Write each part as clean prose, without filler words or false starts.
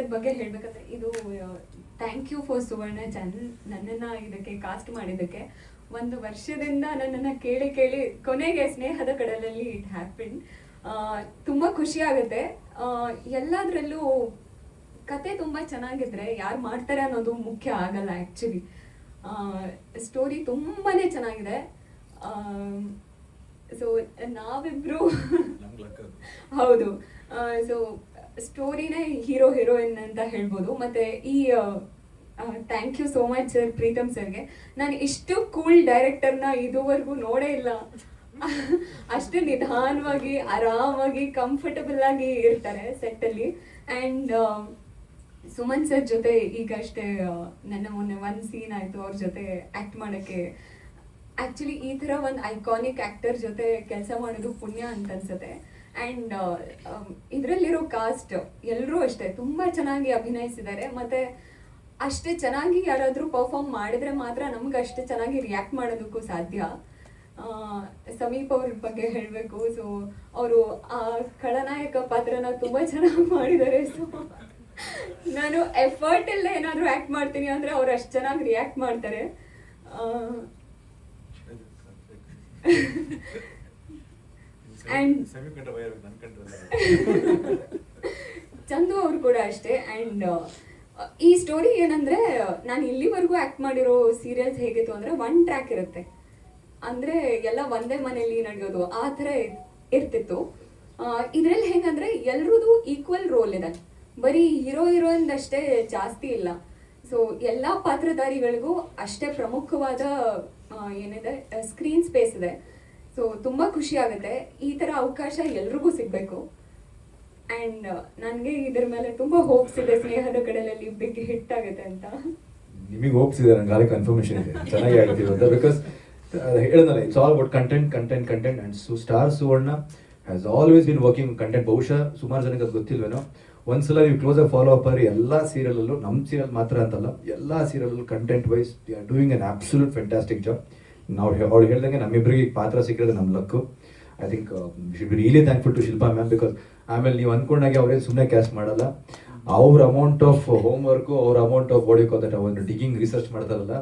Sir ಬಗ್ಗೆ ಹೇಳ್ಬೇಕಂದ್ರೆ ಇದು thank you for Suvarna channel ನನ್ನನ್ನು ಇದಕ್ಕೆ ಕಾಸ್ಟ್ ಮಾಡಿದ್ದಕ್ಕೆ. 1 ವರ್ಷದಿಂದ ನನ್ನನ್ನು ಕೇಳಿ ಕೇಳಿ ಕೊನೆಗೆ ಸ್ನೇಹದ ಕಡಲಲ್ಲಿ ಇಟ್ ಹ್ಯಾಪನ್. ತುಂಬ ಖುಷಿ ಆಗುತ್ತೆ. ಎಲ್ಲದರಲ್ಲೂ ಕತೆ ತುಂಬ ಚೆನ್ನಾಗಿದ್ರೆ ಯಾರು ಮಾಡ್ತಾರೆ ಅನ್ನೋದು ಮುಖ್ಯ ಆಗಲ್ಲ. ಆ್ಯಕ್ಚುಲಿ ಸ್ಟೋರಿ ತುಂಬಾ ಚೆನ್ನಾಗಿದೆ. ಸೊ ನಾವಿಬ್ರು ಹೌದು, ಸೊ ಸ್ಟೋರಿನೇ ಹೀರೋ ಹೀರೋಯಿನ್ ಅಂತ ಹೇಳ್ಬೋದು. ಮತ್ತೆ ಈ thank you so much sir, Preetham ಸರ್ಗೆ. ನಾನು ಇಷ್ಟು ಕೂಲ್ ಡೈರೆಕ್ಟರ್ನ ಇದುವರೆಗೂ ನೋಡೇ ಇಲ್ಲ. ಅಷ್ಟು ನಿಧಾನವಾಗಿ ಆರಾಮಾಗಿ ಕಂಫರ್ಟಬಲ್ ಆಗಿ ಇರ್ತಾರೆ ಸೆಟ್ಟಲ್ಲಿ. ಆ್ಯಂಡ್ ಸುಮನ್ ಸರ್ ಜೊತೆ ಈಗ ಅಷ್ಟೇ ನನ್ನ ಮೊನ್ನೆ 1 ಸೀನ್ ಆಯಿತು ಅವ್ರ ಜೊತೆ ಆ್ಯಕ್ಟ್ ಮಾಡೋಕ್ಕೆ. ಆ್ಯಕ್ಚುಲಿ ಈ ಥರ ಒಂದು ಐಕಾನಿಕ್ ಆ್ಯಕ್ಟರ್ ಜೊತೆ ಕೆಲಸ ಮಾಡೋದು ಪುಣ್ಯ ಅಂತ ಅನ್ಸುತ್ತೆ. ಆ್ಯಂಡ್ ಇದರಲ್ಲಿರೋ ಕಾಸ್ಟ್ ಎಲ್ಲರೂ ಅಷ್ಟೇ ತುಂಬ ಚೆನ್ನಾಗಿ ಅಭಿನಯಿಸಿದ್ದಾರೆ. ಮತ್ತು ಅಷ್ಟೇ ಚೆನ್ನಾಗಿ ಯಾರಾದರೂ ಪರ್ಫಾರ್ಮ್ ಮಾಡಿದ್ರೆ ಮಾತ್ರ ನಮ್ಗೆ ಅಷ್ಟೇ ಚೆನ್ನಾಗಿ ರಿಯಾಕ್ಟ್ ಮಾಡೋದಕ್ಕೂ ಸಾಧ್ಯ. ಸಮೀಪ್ ಅವ್ರ ಬಗ್ಗೆ ಹೇಳಬೇಕು. ಸೊ ಅವರು ಆ ಖಳನಾಯಕ ಪಾತ್ರನ ತುಂಬ ಚೆನ್ನಾಗಿ ಮಾಡಿದ್ದಾರೆ. ಸೊ ನಾನು ಎಫರ್ಟ್ ಎಲ್ಲ ಏನಾದರೂ ಆ್ಯಕ್ಟ್ ಮಾಡ್ತೀನಿ ಅಂದರೆ ಅವ್ರು ಅಷ್ಟು ಚೆನ್ನಾಗಿ ರಿಯಾಕ್ಟ್ ಮಾಡ್ತಾರೆ. ಆ್ಯಂಡ್ ಚಂದು ಅವರು ಕೂಡ ಅಷ್ಟೇ. ಆ್ಯಂಡ್ ಈ ಸ್ಟೋರಿ ಏನಂದರೆ, ನಾನು ಇಲ್ಲಿವರೆಗೂ ಆ್ಯಕ್ಟ್ ಮಾಡಿರೋ ಸೀರಿಯಲ್ಸ್ ಹೇಗಿತ್ತು ಅಂದರೆ 1 ಟ್ರ್ಯಾಕ್ ಇರುತ್ತೆ, ಅಂದರೆ ಎಲ್ಲ ಒಂದೇ ಮನೆಯಲ್ಲಿ ನಡೆಯೋದು ಆ ಥರ ಇರ್ತಿತ್ತು. ಇದರಲ್ಲಿ ಹೆಂಗಂದರೆ ಎಲ್ರದ್ದು ಈಕ್ವಲ್ ರೋಲ್ ಇದೆ, ಬರೀ ಹೀರೋಯಿನ್ ಅಷ್ಟೇ ಜಾಸ್ತಿ ಇಲ್ಲ. ಸೊ ಎಲ್ಲ ಪಾತ್ರಧಾರಿಗಳಿಗೂ ಅಷ್ಟೇ ಪ್ರಮುಖವಾದ ಏನಿದೆ ಸ್ಕ್ರೀನ್ ಸ್ಪೇಸ್ ಇದೆ. ಸೊ ತುಂಬ ಖುಷಿ ಆಗುತ್ತೆ. ಈ ಥರ ಅವಕಾಶ ಎಲ್ರಿಗೂ ಸಿಗಬೇಕು. ಆ್ಯಂಡ್ ನನಗೆ ಇದ್ರ ಮೇಲೆ ತುಂಬ ಹೋಪ್ಸ್ ಇದೆ, ಸ್ನೇಹದ ಕಡಲಲ್ಲಿ ಬಿಗ್ ಹಿಟ್ ಆಗುತ್ತೆ ಅಂತ. ನಿಮಗೆ ಹೋಪ್ಸ್ ಇದೆ, ನನಗೆ ಕನ್ಫರ್ಮೇಷನ್ ಇದೆ ಚೆನ್ನಾಗಿ ಆಗ್ತೀವಿ ಅಂತ. ಬಿಕಾಸ್ ಹೇಳಿದ್ನಲ್ಲ, it's all about content and star Suvarna has always been working content. ಬಹುಶಃ ಸುಮಾರು ಜನಕ್ಕೆ ಅದು ಗೊತ್ತಿಲ್ವೇನೋ. ಒಂದ್ಸಲ ನೀವು ಕ್ಲೋಸ್ ಆಗಿ ಫಾಲೋ ಅಪ್ ಆಗಿ ಎಲ್ಲ ಸೀರಿಯಲಲ್ಲೂ, ನಮ್ಮ ಸೀರಿಯಲ್ ಮಾತ್ರ ಅಂತಲ್ಲ, ಎಲ್ಲ ಸೀರಿಯಲಲ್ಲೂ content wise they are doing an absolute fantastic job. ನಾವು ಅವ್ರು ಹೇಳ್ದಂಗೆ ನಮ್ಮಿಬ್ಬರಿಗೆ ಪಾತ್ರ ಸಿಕ್ಕಿರೋದು ನಮ್ಮ luck. I think should be really thankful to Shilpa ma'am. Because ಆಮೇಲೆ ನೀವು ಅಂದ್ಕೊಂಡಾಗೆ ಅವ್ರೇನು ಸುಮ್ಮನೆ ಕ್ಯಾಸ್ಟ್ ಮಾಡಲ್ಲ. ಅವ್ರ ಅಮೌಂಟ್ ಆಫ್ ಹೋಮ್ ವರ್ಕು, ಅವ್ರ ಅಮೌಂಟ್ ಆಫ್ ಬಾಡಿ ದಟ್ ಒಂದು ಡಿಗ್ಗಿಂಗ್ ರಿಸರ್ಚ್ ಮಾಡ್ತಾರಲ್ಲ,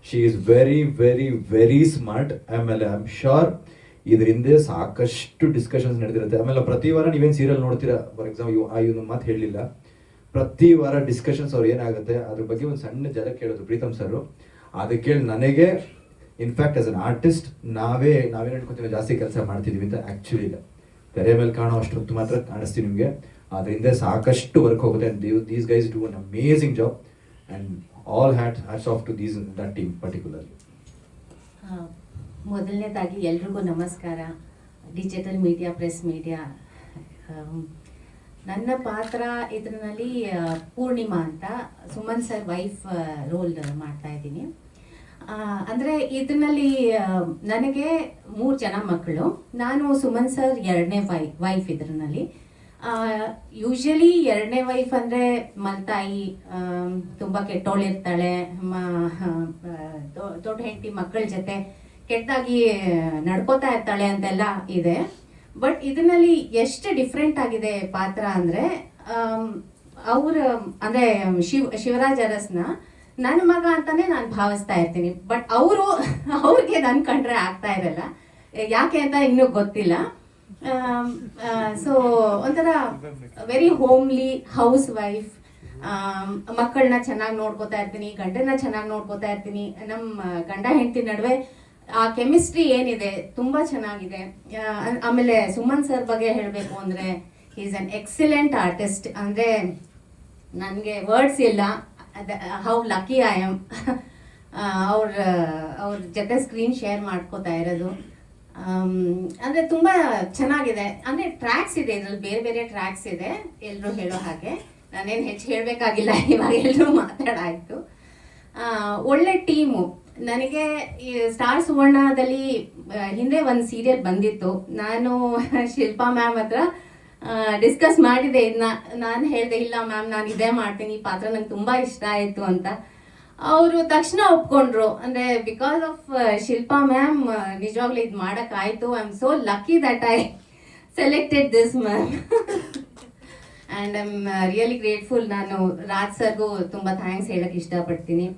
she is very very very smart. ಆಮೇಲೆ ಐ ಆಮ್ ಶ್ಯೂರ್ ಇದ್ರ ಹಿಂದೆ ಸಾಕಷ್ಟು ಡಿಸ್ಕಷನ್ಸ್ ನಡೆದಿರುತ್ತೆ. ಆಮೇಲೆ ಪ್ರತಿ ವಾರ ನೀವೇನು ಸೀರಿಯಲ್ ನೋಡ್ತೀರಾ, ಫಾರ್ ಎಕ್ಸಾಂಪಲ್ ಇವನು ಮಾತು ಹೇಳಲಿಲ್ಲ, ಪ್ರತಿ ವಾರ ಡಿಸ್ಕಷನ್ಸ್ ಅವ್ರು ಏನಾಗುತ್ತೆ ಅದ್ರ ಬಗ್ಗೆ ಒಂದು ಸಣ್ಣ ಜನ ಕೇಳೋದು ಪ್ರೀತಮ್ ಸರ್. ಅದಕ್ಕೆ ಕೇಳಿ ನನಗೆ ಇನ್ಫ್ಯಾಕ್ಟ್ ಆಸ್ ಅನ್ ಆರ್ಟಿಸ್ಟ್ ನಾವೇನು ಅನ್ಕೋತೀವಿ ಜಾಸ್ತಿ ಕೆಲಸ ಮಾಡ್ತಿದ್ವಿ ಅಂತ. ಆ್ಯಕ್ಚುಲಿ ಇಲ್ಲ, ತೆರೆ ಮೇಲೆ ಕಾಣೋ ಅಷ್ಟೊತ್ತು ಮಾತ್ರ ಕಾಣಿಸ್ತೀವಿ ನಿಮಗೆ, ಅದರಿಂದ ಸಾಕಷ್ಟು ವರ್ಕ್ ಹೋಗುತ್ತೆ. And these guys do an amazing job and all hats off to that team particularly. ಮೊದಲನೇದಾಗಿ ಎಲ್ರಿಗೂ ನಮಸ್ಕಾರ. ಡಿಜಿಟಲ್ ಮೀಡಿಯಾ, ಪ್ರೆಸ್ ಮೀಡಿಯಾ, ನನ್ನ ಪಾತ್ರ ಇದರಲ್ಲಿ ಪೂರ್ಣಿಮಾ ಅಂತ ಸುಮನ್ ಸರ್ ವೈಫ್ ರೋಲ್ ಮಾಡ್ತಾ ಇದ್ದೀನಿ. ಅಂದರೆ ಇದರಲ್ಲಿ ನನಗೆ 3 ಜನ ಮಕ್ಕಳು. ನಾನು ಸುಮನ್ ಸರ್ 2ನೇ ವೈಫ್ ಇದರಲ್ಲಿ. ಯೂಶಲಿ 2ನೇ ವೈಫ್ ಅಂದರೆ ಮಲ್ತಾಯಿ, ತುಂಬ ಕೆಟ್ಟೋಳಿರ್ತಾಳೆ, ದೊಡ್ಡ ಹೆಂಡತಿ ಮಕ್ಕಳ ಜೊತೆ ಕೆಟ್ಟದಾಗಿ ನಡ್ಕೋತಾ ಇರ್ತಾಳೆ ಅಂತೆಲ್ಲ ಇದೆ. ಬಟ್ ಇದರಲ್ಲಿ ಎಷ್ಟು ಡಿಫ್ರೆಂಟ್ ಆಗಿದೆ ಪಾತ್ರ ಅಂದರೆ, ಅವ್ರ ಅಂದರೆ ಶಿವರಾಜ್ ಅರಸ್ನ ನನ್ನ ಮಗ ಅಂತಾನೆ ನಾನು ಭಾವಿಸ್ತಾ ಇರ್ತೀನಿ. ಬಟ್ ಅವ್ರಿಗೆ ನನ್ನ ಕಂಡ್ರೆ ಆಗ್ತಾ ಇರಲ್ಲ, ಯಾಕೆ ಅಂತ ಇನ್ನೂ ಗೊತ್ತಿಲ್ಲ. ಸೊ ಒಂಥರ ವೆರಿ ಹೋಮ್ಲಿ ಹೌಸ್ ವೈಫ್. ಮಕ್ಕಳನ್ನ ಚೆನ್ನಾಗಿ ನೋಡ್ಕೋತಾ ಇರ್ತೀನಿ, ಗಂಡನ ಚೆನ್ನಾಗಿ ನೋಡ್ಕೋತಾ ಇರ್ತೀನಿ. ನಮ್ಮ ಗಂಡ ಹೆಂಡತಿ ನಡುವೆ ಆ ಕೆಮಿಸ್ಟ್ರಿ ಏನಿದೆ ತುಂಬಾ ಚೆನ್ನಾಗಿದೆ. ಆಮೇಲೆ ಸುಮನ್ ಸರ್ ಬಗ್ಗೆ ಹೇಳಬೇಕು ಅಂದರೆ, ಈಸ್ ಅನ್ ಎಕ್ಸಲೆಂಟ್ ಆರ್ಟಿಸ್ಟ್. ಅಂದರೆ ನನಗೆ ವರ್ಡ್ಸ್ ಇಲ್ಲ, ಹೌ ಲಕ್ಕಿ ಐ ಆಮ್ ಅವ್ರ ಜೊತೆ ಸ್ಕ್ರೀನ್ ಶೇರ್ ಮಾಡ್ಕೋತಾ ಇರೋದು. ಅಂದರೆ ತುಂಬ ಚೆನ್ನಾಗಿದೆ. ಅಂದರೆ ಟ್ರ್ಯಾಕ್ಸ್ ಇದೆ ಇದರಲ್ಲಿ, ಬೇರೆ ಬೇರೆ ಟ್ರ್ಯಾಕ್ಸ್ ಇದೆ, ಎಲ್ಲರೂ ಹೇಳೋ ಹಾಗೆ. ನಾನೇನು ಹೆಚ್ಚು ಹೇಳಬೇಕಾಗಿಲ್ಲ, ಇವಾಗ ಎಲ್ಲರೂ ಮಾತಾಡಾಯಿತು. ಒಳ್ಳೆ ಟೀಮು. ನನಗೆ ಈ ಸ್ಟಾರ್ ಸುವರ್ಣದಲ್ಲಿ ಹಿಂದೆ ಒಂದು ಸೀರಿಯಲ್ ಬಂದಿತ್ತು. ನಾನು ಶಿಲ್ಪಾ ಮ್ಯಾಮ್ ಹತ್ರ ಡಿಸ್ಕಸ್ ಮಾಡಿದೆ ಇದನ್ನ. ನಾನು ಹೇಳಿದೆ, ಇಲ್ಲ ಮ್ಯಾಮ್ ನಾನು ಇದೇ ಮಾಡ್ತೀನಿ, ಈ ಪಾತ್ರ ನಂಗೆ ತುಂಬ ಇಷ್ಟ ಆಯಿತು ಅಂತ. ಅವರು ತಕ್ಷಣ ಒಪ್ಕೊಂಡ್ರು. ಅಂದರೆ ಬಿಕಾಸ್ ಆಫ್ ಶಿಲ್ಪಾ ಮ್ಯಾಮ್ ನಿಜವಾಗ್ಲೂ ಇದು ಮಾಡೋಕ್ಕಾಯಿತು. I am so lucky that I selected this ma'am. And I am really grateful. ನಾನು ರಾಜ್ ಸರ್ಗೂ ತುಂಬ ಥ್ಯಾಂಕ್ಸ್ ಹೇಳಕ್ಕೆ ಇಷ್ಟಪಡ್ತೀನಿ.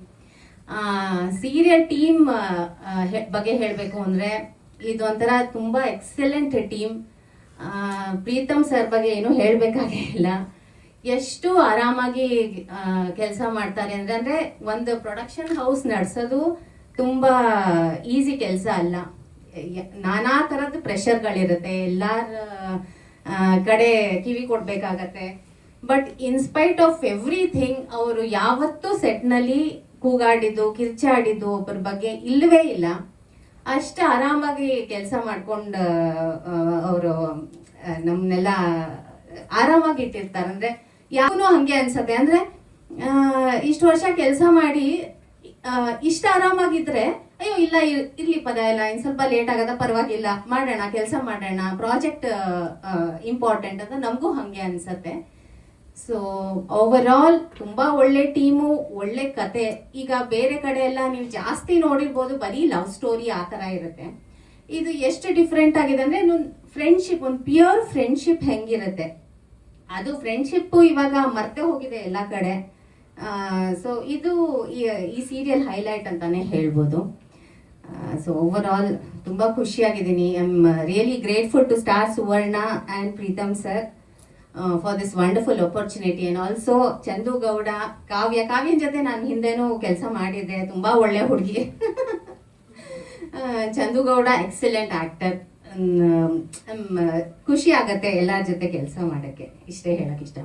ಸೀರಿಯಲ್ ಟೀಮ್ ಬಗ್ಗೆ ಹೇಳಬೇಕು ಅಂದರೆ ಇದೊಂಥರ ತುಂಬ ಎಕ್ಸಲೆಂಟ್ ಟೀಮ್. ಪ್ರೀತಮ್ ಸರ್ ಬಗ್ಗೆ ಏನೂ ಹೇಳಬೇಕಾಗಿಲ್ಲ. ಎಷ್ಟು ಆರಾಮಾಗಿ ಕೆಲಸ ಮಾಡ್ತಾರೆ ಅಂದರೆ ಒಂದು ಪ್ರೊಡಕ್ಷನ್ ಹೌಸ್ ನಡೆಸೋದು ತುಂಬ ಈಸಿ ಕೆಲಸ ಅಲ್ಲ. ನಾನಾ ಥರದ ಪ್ರೆಷರ್ಗಳಿರುತ್ತೆ, ಎಲ್ಲರ ಕಡೆ ಕಿವಿ ಕೊಡಬೇಕಾಗತ್ತೆ. ಬಟ್ ಇನ್ಸ್ಪೈಟ್ ಆಫ್ ಎವ್ರಿಥಿಂಗ್ ಅವರು ಯಾವತ್ತೂ ಸೆಟ್ನಲ್ಲಿ ಕೂಗಾಡಿದ್ದು ಕಿರ್ಚಾಡಿದ್ದು ಒಬ್ಬರ ಬಗ್ಗೆ ಇಲ್ಲವೇ ಇಲ್ಲ. ಅಷ್ಟು ಆರಾಮಾಗಿ ಕೆಲಸ ಮಾಡ್ಕೊಂಡು ಅವರು ನಮ್ಮನ್ನೆಲ್ಲ ಆರಾಮಾಗಿ ಇಟ್ಟಿರ್ತಾರೆ. ಅಂದರೆ ಯಾವನೂ ಹಂಗೆ ಅನ್ಸತ್ತೆ. ಅಂದರೆ ಇಷ್ಟು ವರ್ಷ ಕೆಲಸ ಮಾಡಿ ಇಷ್ಟು ಆರಾಮಾಗಿದ್ರೆ ಅಯ್ಯೋ ಇಲ್ಲ ಇರ್ಲಿ ಪದ ಇಲ್ಲ, ಇನ್ನು ಸ್ವಲ್ಪ ಲೇಟ್ ಆಗದ ಪರವಾಗಿಲ್ಲ, ಮಾಡೋಣ ಕೆಲಸ ಮಾಡೋಣ, ಪ್ರಾಜೆಕ್ಟ್ ಇಂಪಾರ್ಟೆಂಟ್ ಅಂತ ನಮಗೂ ಹಾಗೆ ಅನ್ಸತ್ತೆ. ಸೊ ಓವರ್ ಆಲ್ ತುಂಬ ಒಳ್ಳೆ ಟೀಮು, ಒಳ್ಳೆ ಕತೆ. ಈಗ ಬೇರೆ ಕಡೆ ಎಲ್ಲ ನೀವು ಜಾಸ್ತಿ ನೋಡಿರ್ಬೋದು, ಬರೀ ಲವ್ ಸ್ಟೋರಿ ಆ ಥರ ಇರುತ್ತೆ. ಇದು ಎಷ್ಟು ಡಿಫ್ರೆಂಟ್ ಆಗಿದೆ ಅಂದರೆ ಫ್ರೆಂಡ್ಶಿಪ್, ಒಂದು ಪ್ಯೂರ್ ಫ್ರೆಂಡ್ಶಿಪ್ ಹೆಂಗಿರುತ್ತೆ ಅದು ಫ್ರೆಂಡ್ಶಿಪ್ಪು ಇವಾಗ ಮರ್ತೆ ಹೋಗಿದೆ ಎಲ್ಲ ಕಡೆ. ಸೊ ಇದು ಈ ಸೀರಿಯಲ್ ಹೈಲೈಟ್ ಅಂತಾನೆ ಹೇಳ್ಬೋದು. ಸೊ ಓವರ್ ಆಲ್ ತುಂಬ ಖುಷಿಯಾಗಿದ್ದೀನಿ. I am really grateful to star Suvarna and Pritam sir for this wonderful opportunity. And also Chandu Gowda, ಕಾವ್ಯನ ಜೊತೆ ನಾನು ಹಿಂದೆನೂ ಕೆಲಸ ಮಾಡಿದ್ದೆ, ತುಂಬ ಒಳ್ಳೆ ಹುಡುಗಿ. Chandu Gowda excellent actor. ಖುಷಿ ಆಗತ್ತೆ ಎಲ್ಲರ ಜೊತೆ ಕೆಲಸ ಮಾಡೋಕ್ಕೆ. ಇಷ್ಟೇ ಹೇಳಕ್ಕೆ ಇಷ್ಟ.